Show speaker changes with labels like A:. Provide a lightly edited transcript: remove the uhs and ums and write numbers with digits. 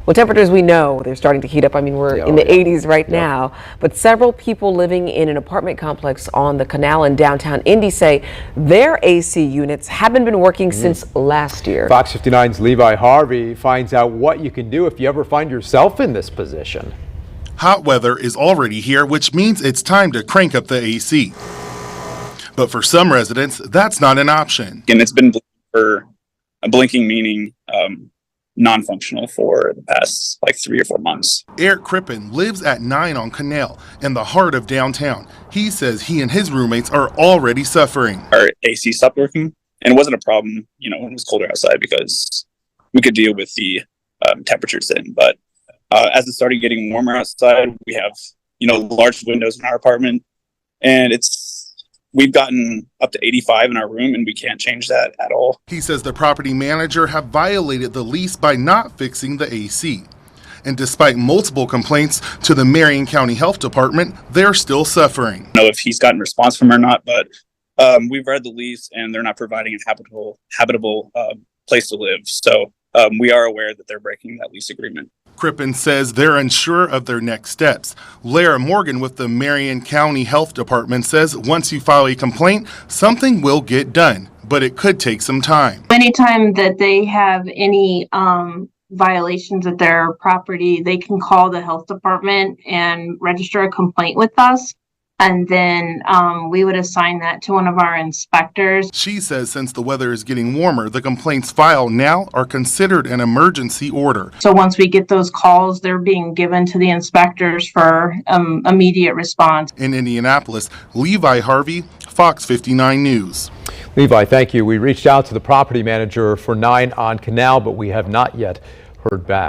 A: Well, temperatures, we know they're starting to heat up. I mean, we're in the 80s right now, but several people living in an apartment complex on the canal in downtown Indy say their AC units haven't been working since last year.
B: Fox 59's Levi Harvey finds out what you can do if you ever find yourself in this position.
C: Hot weather is already here, which means it's time to crank up the AC. But for some residents, that's not an option.
D: And it's been blinking, meaning non-functional for the past like 3 or 4 months.
C: Eric Crippen lives at 9 on Canal in the heart of downtown. He says he and his roommates are already suffering.
D: Our AC stopped working, and it wasn't a problem, when it was colder outside because we could deal with the temperatures in. But as it started getting warmer outside, we have large windows in our apartment, and we've gotten up to 85 in our room, and we can't change that at all.
C: He says the property manager have violated the lease by not fixing the AC. And despite multiple complaints to the Marion County Health Department, they're still suffering.
D: I don't know if he's gotten a response from or not, but we've read the lease, and they're not providing a habitable place to live. So we are aware that they're breaking that lease agreement.
C: Crippen says they're unsure of their next steps. Lara Morgan with the Marion County Health Department says once you file a complaint, something will get done, but it could take some time.
E: Anytime that they have any violations at their property, they can call the health department and register a complaint with us. And then we would assign that to one of our inspectors.
C: She says since the weather is getting warmer, the complaints filed now are considered an emergency order.
E: So once we get those calls, they're being given to the inspectors for immediate response.
C: In Indianapolis, Levi Harvey, Fox 59 News.
B: Levi, thank you. We reached out to the property manager for 9 on Canal, but we have not yet heard back.